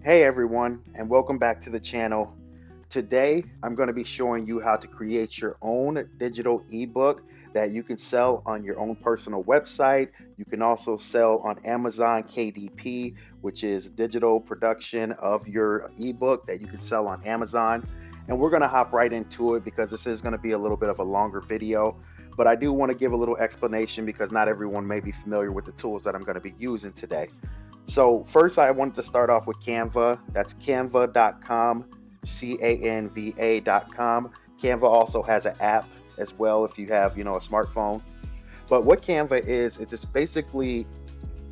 Hey everyone, and welcome back to the channel. Today, I'm going to be showing you how to create your own digital ebook that you can sell on your own personal website. You can also sell on Amazon KDP, which is digital production of your ebook that you can sell on Amazon. And we're going to hop right into it because this is going to be a little bit of a longer video. But I do want to give a little explanation because not everyone may be familiar with the tools that I'm going to be using today. So first I wanted to start off with Canva. That's canva.com, Canva.com. Canva also has an app as well if you have, a smartphone. But what Canva is, it's just basically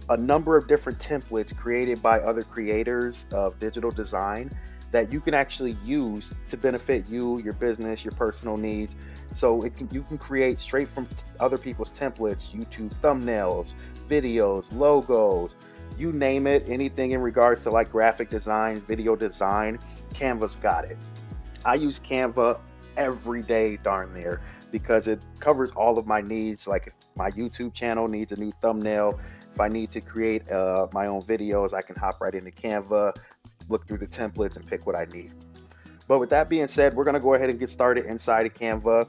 a number of different templates created by other creators of digital design that you can actually use to benefit you, your business, your personal needs. So you can create straight from other people's templates, YouTube thumbnails, videos, logos, you name it, anything in regards to like graphic design, video design, Canva's got it. I use Canva every day darn near because it covers all of my needs. Like if my YouTube channel needs a new thumbnail, if I need to create my own videos, I can hop right into Canva, look through the templates and pick what I need. But with that being said, we're going to go ahead and get started inside of Canva.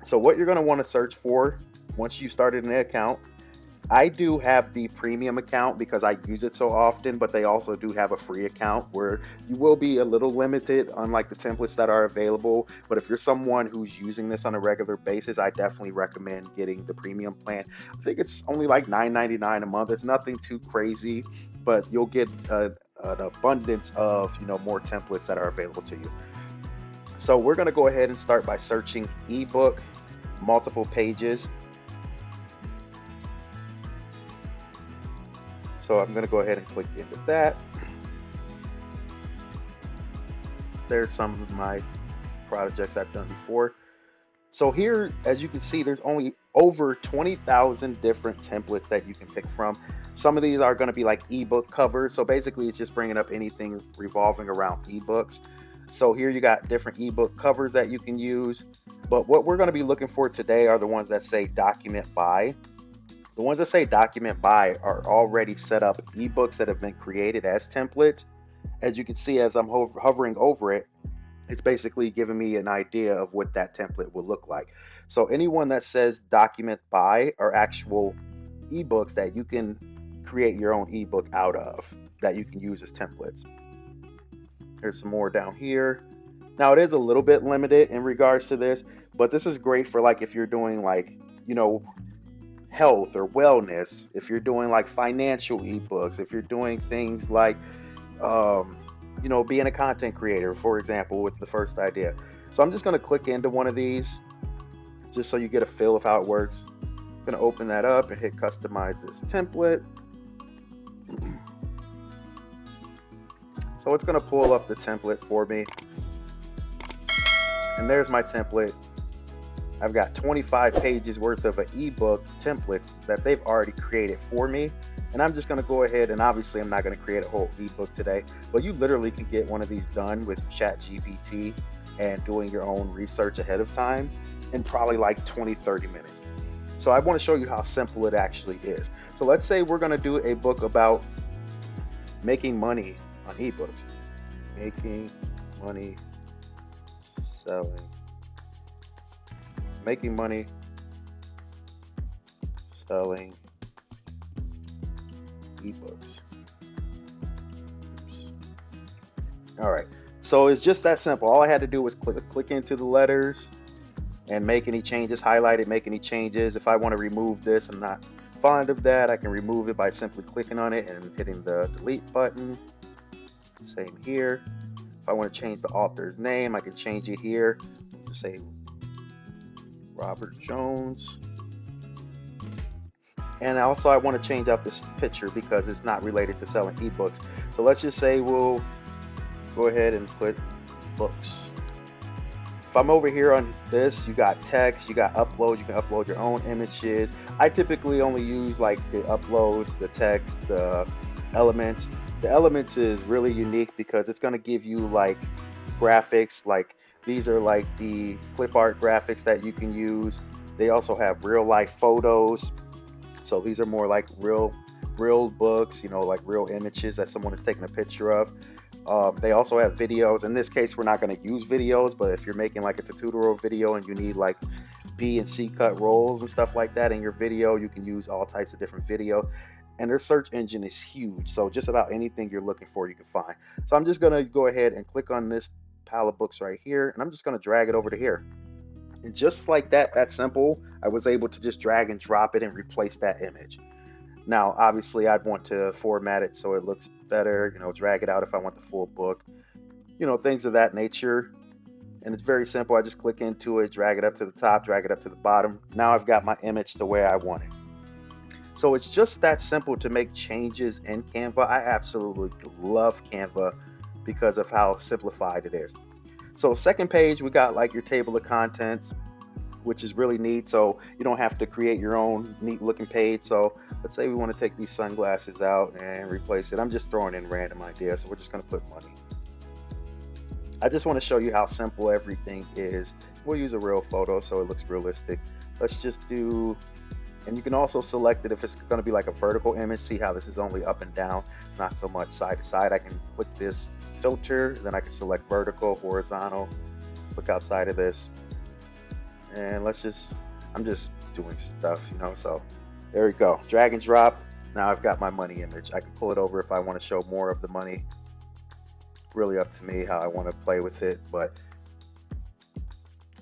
So what you're going to want to search for once you started an account, I do have the premium account because I use it so often, but they also do have a free account where you will be a little limited unlike the templates that are available. But if you're someone who's using this on a regular basis, I definitely recommend getting the premium plan. I think it's only like $9.99 a month. It's nothing too crazy, but you'll get an abundance of more templates that are available to you. So we're going to go ahead and start by searching ebook multiple pages. So I'm going to go ahead and click into that. There's some of my projects I've done before. So here, as you can see, there's only over 20,000 different templates that you can pick from. Some of these are going to be like ebook covers. So basically it's just bringing up anything revolving around ebooks. So here you got different ebook covers that you can use. But what we're going to be looking for today are the ones that say document by. The ones that say document by are already set up ebooks that have been created as templates. As you can see, as I'm hovering over it, it's basically giving me an idea of what that template will look like. So anyone that says document by are actual ebooks that you can create your own ebook out of that you can use as templates. There's some more down here. Now it is a little bit limited in regards to this, but this is great for like if you're doing like, health or wellness, if you're doing like financial ebooks, if you're doing things like being a content creator, for example, with the first idea. So I'm just going to click into one of these just so you get a feel of how it works. I'm going to open that up and hit customize this template. So it's going to pull up the template for me, and there's my template. I've got 25 pages worth of an ebook templates that they've already created for me. And I'm just going to go ahead, and obviously I'm not going to create a whole ebook today, but you literally can get one of these done with ChatGPT and doing your own research ahead of time in probably like 20-30 minutes. So I want to show you how simple it actually is. So let's say we're going to do a book about making money on ebooks. Making money selling. Making money selling ebooks. Oops. All right, so it's just that simple. All I had to do was click into the letters and make any changes, highlight it, make any changes. If I want to remove this, I'm not fond of that, I can remove it by simply clicking on it and hitting the delete button. Same here. If I want to change the author's name, I can change it here. Just say Robert Jones. And also I want to change out this picture because it's not related to selling ebooks. So let's just say we'll go ahead and put books. If I'm over here on this, you got text, you got uploads, you can upload your own images. I typically only use like the uploads, the text, the elements. The elements is really unique because it's going to give you like graphics, like these are like the clip art graphics that you can use. They also have real life photos. So these are more like real real books, like real images that someone is taking a picture of. They also have videos. In this case, we're not going to use videos, but if you're making like a tutorial video and you need like B and C cut rolls and stuff like that in your video, you can use all types of different video. And their search engine is huge. So just about anything you're looking for, you can find. So I'm just going to go ahead and click on this pile of books right here, and I'm just going to drag it over to here. And just like that, that's simple. I was able to just drag and drop it and replace that image. Now, obviously, I'd want to format it so it looks better, drag it out if I want the full book, things of that nature. And it's very simple. I just click into it, drag it up to the top, drag it up to the bottom. Now I've got my image the way I want it. So it's just that simple to make changes in Canva. I absolutely love Canva because of how simplified it is. So second page, we got like your table of contents, which is really neat. So you don't have to create your own neat looking page. So let's say we want to take these sunglasses out and replace it. I'm just throwing in random ideas. So we're just going to put money. I just want to show you how simple everything is. We'll use a real photo so it looks realistic. Let's just do, and you can also select it if it's going to be like a vertical image. See how this is only up and down. It's not so much side to side. I can click this filter, then I can select vertical, horizontal, look outside of this. And I'm just doing stuff, so there we go. Drag and drop. Now I've got my money image. I can pull it over if I want to show more of the money. Really up to me how I want to play with it. But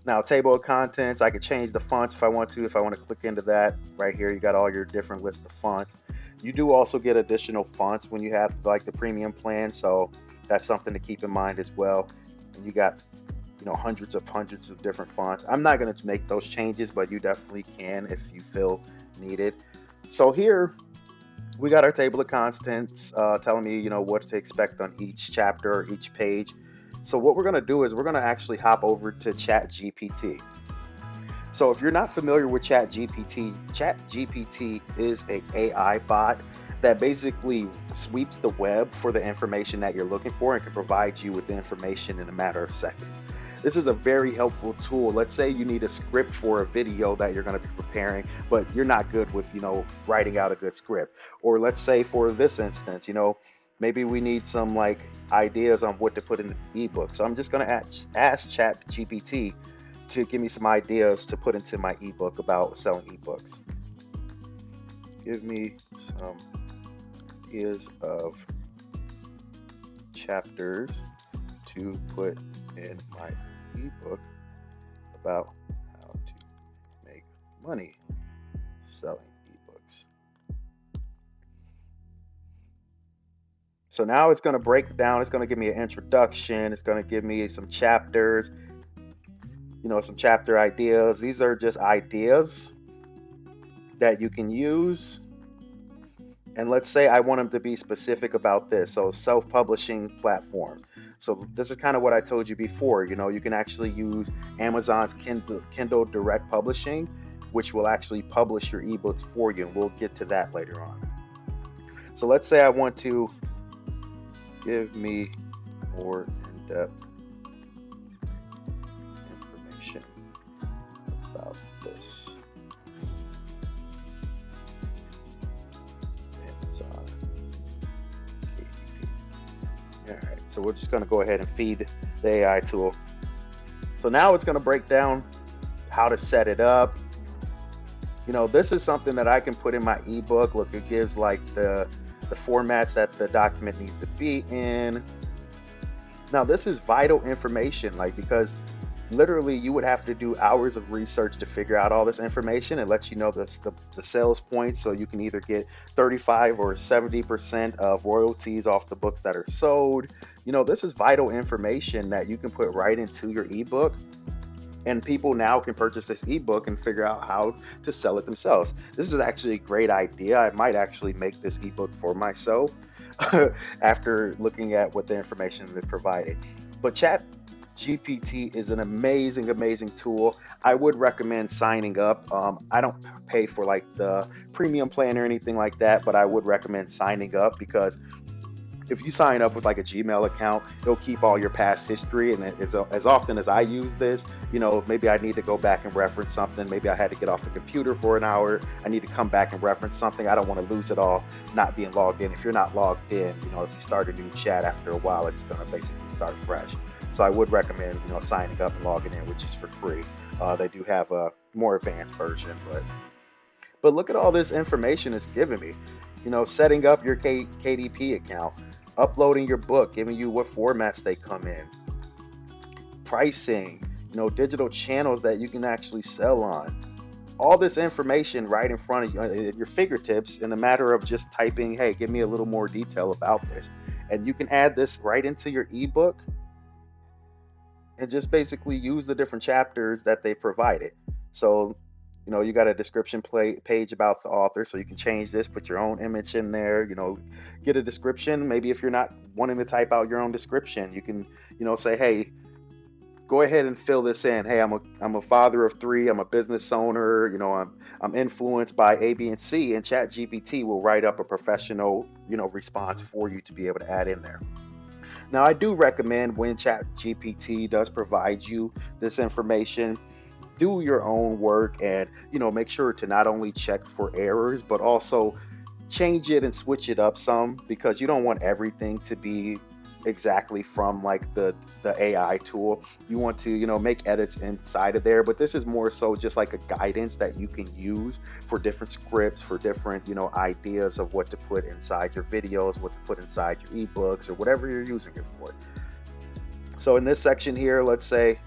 now table of contents, I could change the fonts if I want to. If I want to click into that right here, you got all your different lists of fonts. You do also get additional fonts when you have like the premium plan, so that's something to keep in mind as well. And you got hundreds of different fonts. I'm not going to make those changes, but you definitely can if you feel needed. So here we got our table of contents telling me what to expect on each chapter or each page. So what we're going to do is we're going to actually hop over to ChatGPT. So if you're not familiar with ChatGPT is an AI bot that basically sweeps the web for the information that you're looking for and can provide you with the information in a matter of seconds. This is a very helpful tool. Let's say you need a script for a video that you're going to be preparing, but you're not good with, writing out a good script. Or let's say for this instance, maybe we need some like ideas on what to put in the ebook. So I'm just going to ask ChatGPT to give me some ideas to put into my ebook about selling ebooks. Give me some ideas of chapters to put in my ebook about how to make money selling ebooks. So now it's going to break down. It's going to give me an introduction. It's going to give me some chapters, some chapter ideas. These are just ideas that you can use. And let's say I want them to be specific about this. So self-publishing platforms. So this is kind of what I told you before. You can actually use Amazon's Kindle Direct Publishing, which will actually publish your ebooks for you. And we'll get to that later on. So let's say I want to give me more in-depth information about this. Amazon KDP. All right, so we're just going to go ahead and feed the AI tool. So now it's going to break down how to set it up. This is something that I can put in my ebook. Look, it gives like the formats that the document needs to be in. Now, this is vital information, because literally you would have to do hours of research to figure out all this information. It lets you know the sales points, so you can either get 35 or 70% of royalties off the books that are sold. This is vital information that you can put right into your ebook. And people now can purchase this ebook and figure out how to sell it themselves. This is actually a great idea. I might actually make this ebook for myself after looking at what the information they provided. But ChatGPT is an amazing, amazing tool. I would recommend signing up. I don't pay for like the premium plan or anything like that, but I would recommend signing up because If you sign up with like a Gmail account, it'll keep all your past history. And as often as I use this, maybe I need to go back and reference something. Maybe I had to get off the computer for an hour. I need to come back and reference something. I don't want to lose it all not being logged in. If you're not logged in, if you start a new chat after a while, it's going to basically start fresh. So I would recommend, signing up and logging in, which is for free. They do have a more advanced version, but look at all this information it's giving me. Setting up your KDP account, uploading your book, giving you what formats they come in, pricing, digital channels that you can actually sell on. All this information right in front of you at your fingertips in a matter of just typing, hey, give me a little more detail about this. And you can add this right into your ebook and just basically use the different chapters that they provided. So, you got a description page about the author, so you can change this, put your own image in there, get a description. Maybe if you're not wanting to type out your own description, you can, say, hey, go ahead and fill this in. Hey, I'm a father of 3. I'm a business owner. I'm influenced by A, B, and C, and ChatGPT will write up a professional, response for you to be able to add in there. Now, I do recommend when ChatGPT does provide you this information, do your own work and, make sure to not only check for errors, but also change it and switch it up some, because you don't want everything to be exactly from like the AI tool. You want to, make edits inside of there, but this is more so just like a guidance that you can use for different scripts, for different, ideas of what to put inside your videos, what to put inside your ebooks, or whatever you're using it for. So in this section here, let's say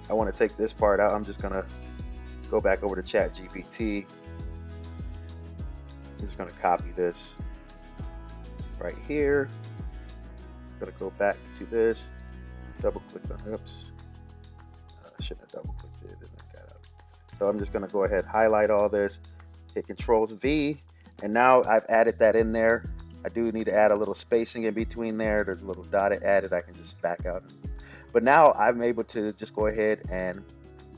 I want to take this part out. I'm just going to go back over to ChatGPT. I'm just going to copy this right here. I'm going to go back to this, double click on, oops, I shouldn't have double clicked it. So I'm just going to go ahead, highlight all this, hit Control V, and now I've added that in there. I do need to add a little spacing in between there. There's a little dot added. I can just back out. But now I'm able to just go ahead and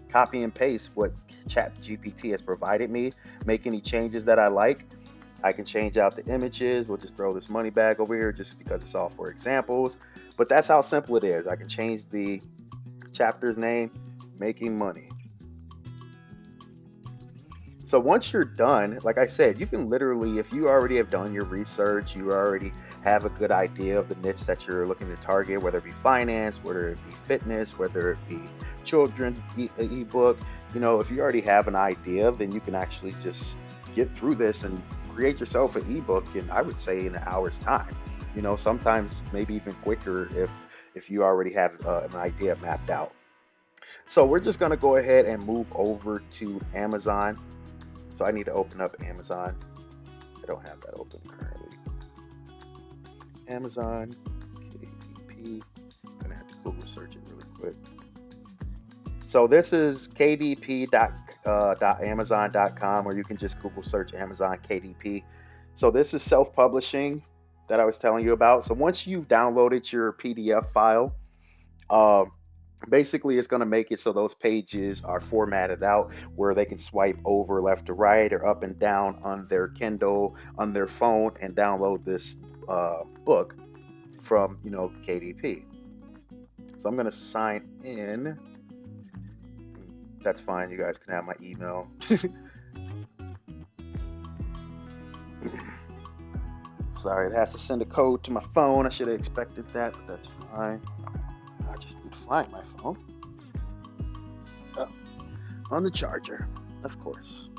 copy and paste what ChatGPT has provided me, make any changes that I like. I can change out the images. We'll just throw this money bag over here just because it's all for examples. But that's how simple it is. I can change the chapter's name, Making Money. So once you're done, like I said, you can literally, if you already have done your research, you already have a good idea of the niche that you're looking to target, whether it be finance, whether it be fitness, whether it be children's ebook, if you already have an idea, then you can actually just get through this and create yourself an ebook in, I would say, in an hour's time. Sometimes maybe even quicker if you already have an idea mapped out. So we're just going to go ahead and move over to Amazon. So I need to open up Amazon. I don't have that open currently. Amazon, KDP. I'm going to have to Google search it really quick. So this is kdp.amazon.com, or you can just Google search Amazon KDP. So this is self-publishing that I was telling you about. So once you've downloaded your PDF file, basically it's going to make it so those pages are formatted out where they can swipe over left to right or up and down on their Kindle, on their phone, and download this book from KDP. So I'm going to sign in. That's fine. You guys can have my email. Sorry, it has to send a code to my phone. I should have expected that, but that's fine. I just need to find my phone. Oh, on the charger, of course.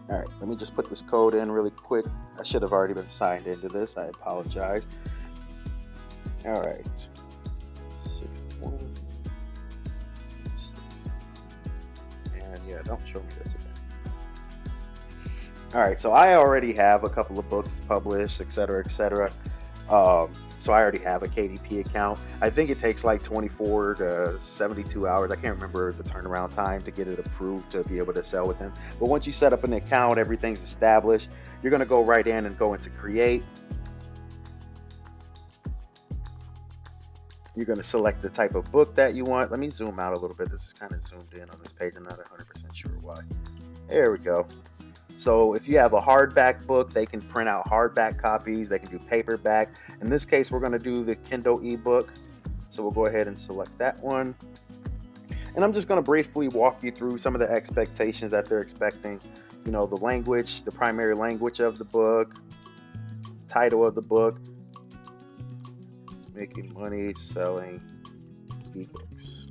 All right, let me just put this code in really quick. I should have already been signed into this. I apologize. All right. 61. And yeah, don't show me this again. All right, so I already have a couple of books published, etc., etc. So I already have a KDP account. I think it takes like 24 to 72 hours. I can't remember the turnaround time to get it approved to be able to sell with them. But once you set up an account, everything's established. You're going to go right in and go into create. You're going to select the type of book that you want. Let me zoom out a little bit. This is kind of zoomed in on this page. I'm not 100% sure why. There we go. So if you have a hardback book, they can print out hardback copies. They can do paperback. In this case, we're going to do the Kindle ebook. So we'll go ahead and select that one. And I'm just going to briefly walk you through some of the expectations that they're expecting. You know, the language, the primary language of the book, title of the book, making money selling ebooks.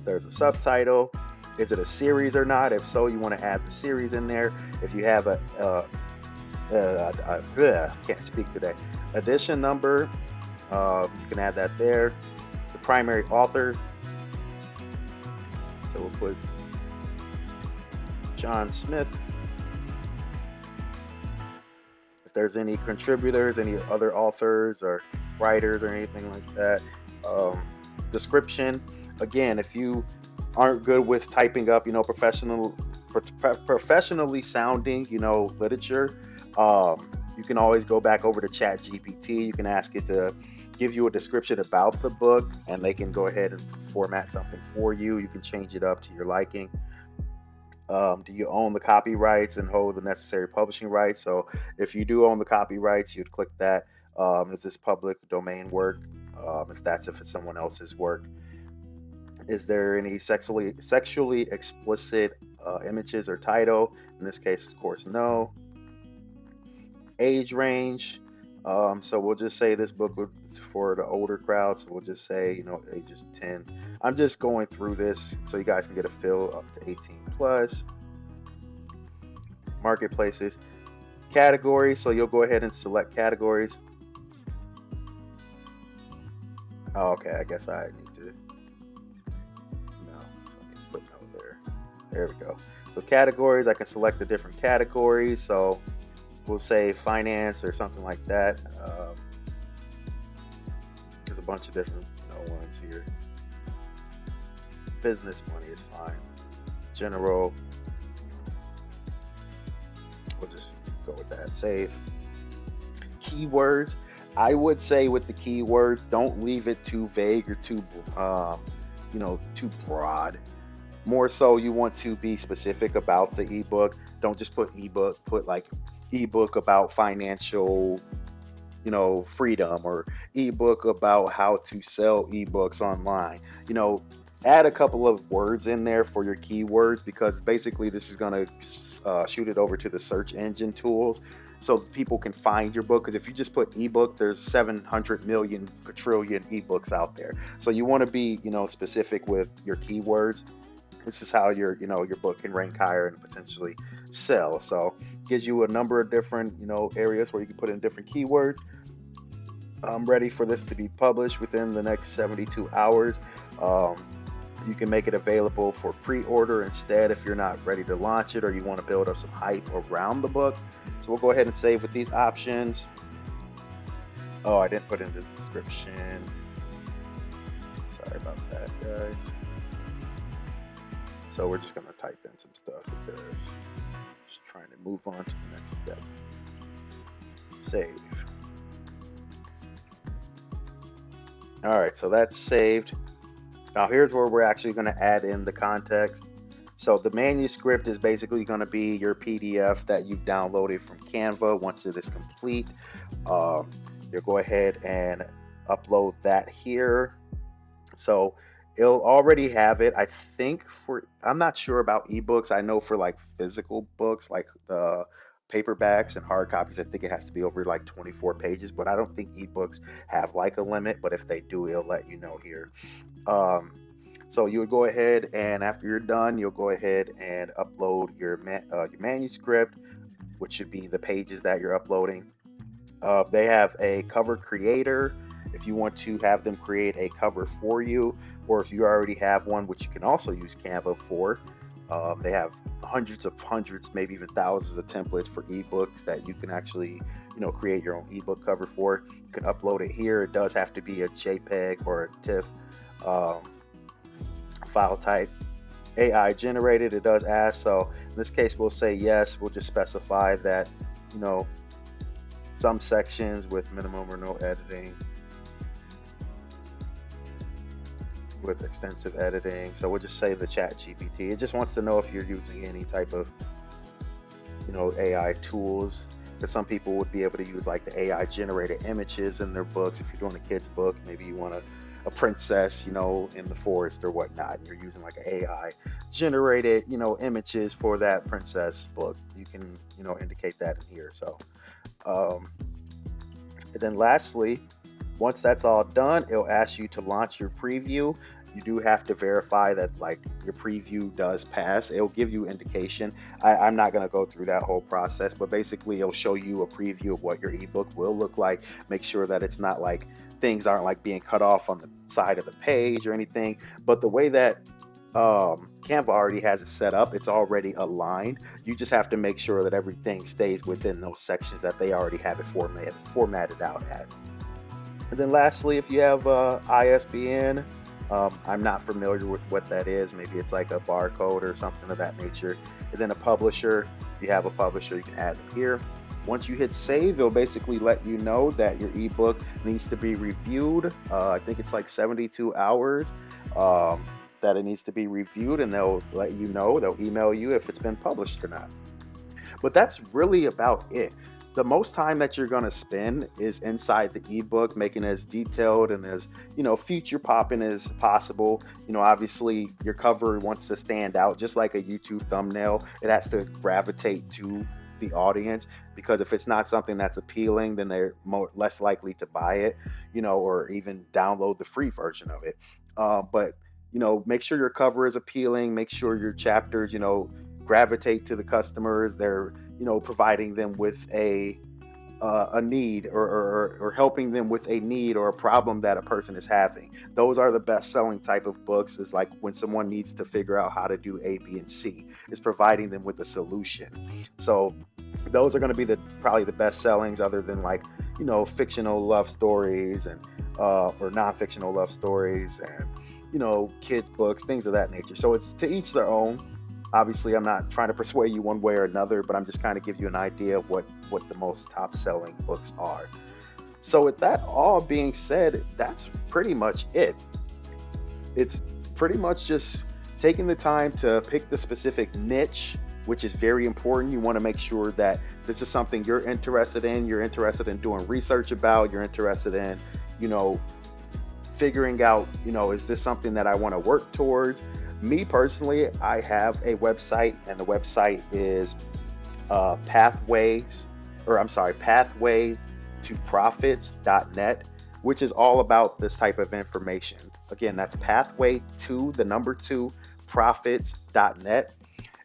There's a subtitle. Is it a series or not? If so, you want to add the series in there. If you have can't speak today. Edition number, you can add that there. The primary author. So we'll put John Smith. If there's any contributors, any other authors or writers or anything like that. Description. Again, if you aren't good with typing up, professionally sounding, literature, you can always go back over to ChatGPT. You can ask it to give you a description about the book, and they can go ahead and format something for you. You can change it up to your liking. Do you own the copyrights and hold the necessary publishing rights? So if you do own the copyrights, you'd click that. Is this public domain work? If it's someone else's work. Is there any sexually explicit images or title? In this case, of course, no. Age range. So we'll just say this book is for the older crowd. So we'll just say, ages 10. I'm just going through this so you guys can get a feel up to 18 plus. Marketplaces. Categories. So you'll go ahead and select categories. Oh, okay, I guess I need to. No, so I need to put no there. There we go. So categories, I can select the different categories. So we'll say finance or something like that. There's a bunch of different ones here. Business money is fine. General. We'll just go with that. Save. Keywords. I would say with the keywords, don't leave it too vague or too broad. More so, you want to be specific about the ebook. Don't just put ebook. Put like ebook about financial, freedom, or ebook about how to sell ebooks online. Add a couple of words in there for your keywords, because basically this is going to shoot it over to the search engine tools so people can find your book. Because if you just put ebook, there's 700 million quadrillion ebooks out there. So you want to be, specific with your keywords. This is how your book can rank higher and potentially sell. So it gives you a number of different, areas where you can put in different keywords. I'm ready for this to be published within the next 72 hours. You can make it available for pre-order instead if you're not ready to launch it or you want to build up some hype around the book. So we'll go ahead and save with these options. Oh, I didn't put in the description. Sorry about that, guys. So we're just going to type in some stuff because just trying to move on to the next step. Save. All right, so that's saved. Now here's where we're actually going to add in the context. So the manuscript is basically going to be your PDF that you've downloaded from Canva. Once it is complete, you'll go ahead and upload that here. So it'll already have it. I think I'm not sure about ebooks. I know for like physical books, like the paperbacks and hard copies, I think it has to be over like 24 pages, but I don't think ebooks have like a limit, but if they do, it'll let you know here. So you would go ahead, and after you're done, you'll go ahead and upload your manuscript, which should be the pages that you're uploading. They have a cover creator if you want to have them create a cover for you, or if you already have one, which you can also use Canva for. They have hundreds, maybe even thousands of templates for ebooks that you can actually, create your own ebook cover for. You can upload it here. It does have to be a JPEG or a TIFF file type. AI generated, it does ask. So in this case, we'll say yes. We'll just specify that, some sections with minimum or no editing, with extensive editing. So we'll just say the ChatGPT. It just wants to know if you're using any type of AI tools. Because some people would be able to use like the AI generated images in their books. If you're doing a kid's book, maybe you want a princess, in the forest or whatnot, and you're using like an AI generated, images for that princess book. You can, indicate that in here. So, um, and then lastly, once that's all done, it'll ask you to launch your preview. You do have to verify that like your preview does pass. It'll give you indication. I'm not going to go through that whole process, but basically it'll show you a preview of what your ebook will look like. Make sure that it's not like things aren't like being cut off on the side of the page or anything. But the way that Canva already has it set up, it's already aligned. You just have to make sure that everything stays within those sections that they already have it formatted out at. And then lastly, if you have ISBN, I'm not familiar with what that is. Maybe it's like a barcode or something of that nature. And then a publisher, if you have a publisher, you can add them here. Once you hit save, it'll basically let you know that your ebook needs to be reviewed. I think it's like 72 hours that it needs to be reviewed, and they'll let you know, they'll email you if it's been published or not. But that's really about it. The most time that you're going to spend is inside the ebook, making it as detailed and as, future popping as possible. Obviously your cover wants to stand out just like a YouTube thumbnail. It has to gravitate to the audience, because if it's not something that's appealing, then they're less likely to buy it, or even download the free version of it. But make sure your cover is appealing, make sure your chapters, gravitate to the customers. They're, providing them with a need, or helping them with a need or a problem that a person is having. Those are the best selling type of books, is like when someone needs to figure out how to do A, B, and C, is providing them with a solution. So those are going to be probably the best sellings, other than like, fictional love stories and or non-fictional love stories and, kids books, things of that nature. So it's to each their own. Obviously, I'm not trying to persuade you one way or another, but I'm just kind of give you an idea of what the most top selling books are. So with that all being said, that's pretty much it. It's pretty much just taking the time to pick the specific niche, which is very important. You want to make sure that this is something you're interested in doing research about, you're interested in, figuring out, is this something that I want to work towards? Me personally, I have a website, and the website is pathway to profits.net, which is all about this type of information. Again, that's pathway to the number 2 profits.net.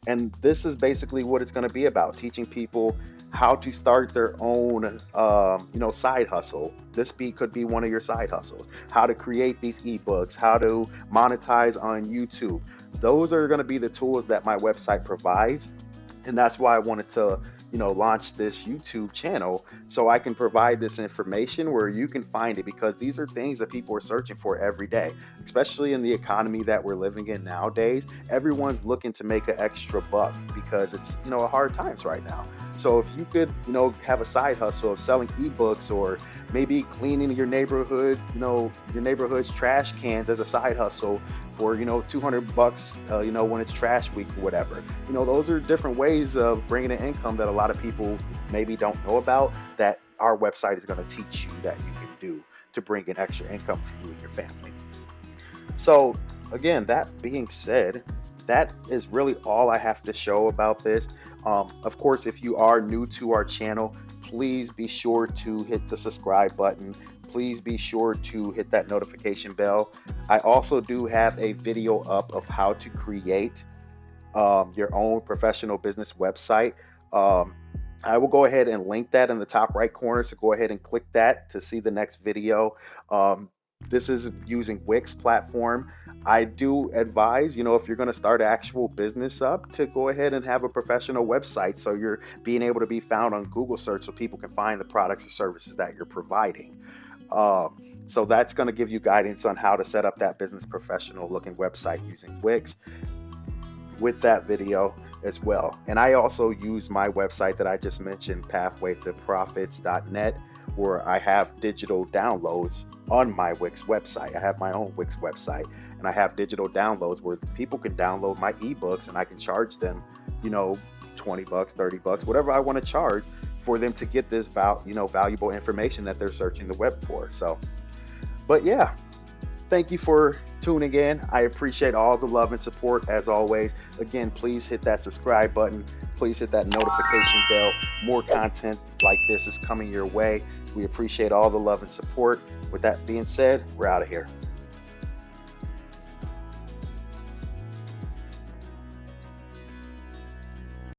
And this is basically what it's going to be about, teaching people how to start their own, side hustle. This could be one of your side hustles. How to create these ebooks, how to monetize on YouTube. Those are going to be the tools that my website provides. And that's why I wanted to, launch this YouTube channel, so I can provide this information where you can find it, because these are things that people are searching for every day, especially in the economy that we're living in nowadays. Everyone's looking to make an extra buck because it's, hard times right now. So if you could, have a side hustle of selling ebooks, or maybe cleaning your neighborhood, your neighborhood's trash cans as a side hustle for, $200, when it's trash week or whatever. Those are different ways of bringing in income that a lot of people maybe don't know about, that our website is going to teach you that you can do to bring in extra income for you and your family. So again, that being said, that is really all I have to show about this. Of course, if you are new to our channel, please be sure to hit the subscribe button. Please be sure to hit that notification bell. I also do have a video up of how to create your own professional business website. I will go ahead and link that in the top right corner, so go ahead and click that to see the next video. This is using Wix platform. I do advise, if you're going to start an actual business up, to go ahead and have a professional website, so you're being able to be found on Google search, so people can find the products or services that you're providing. So that's going to give you guidance on how to set up that business professional looking website using Wix with that video as well. And I also use my website that I just mentioned, pathwaytoprofits.net, where I have digital downloads on my Wix website. I have my own Wix website, and I have digital downloads where people can download my ebooks, and I can charge them, 20 bucks, 30 bucks, whatever I want to charge for them to get this valuable information that they're searching the web for. So, but yeah, thank you for tuning in. I appreciate all the love and support as always. Again, please hit that subscribe button. Please hit that notification bell. More content like this is coming your way. We appreciate all the love and support. With that being said, we're out of here.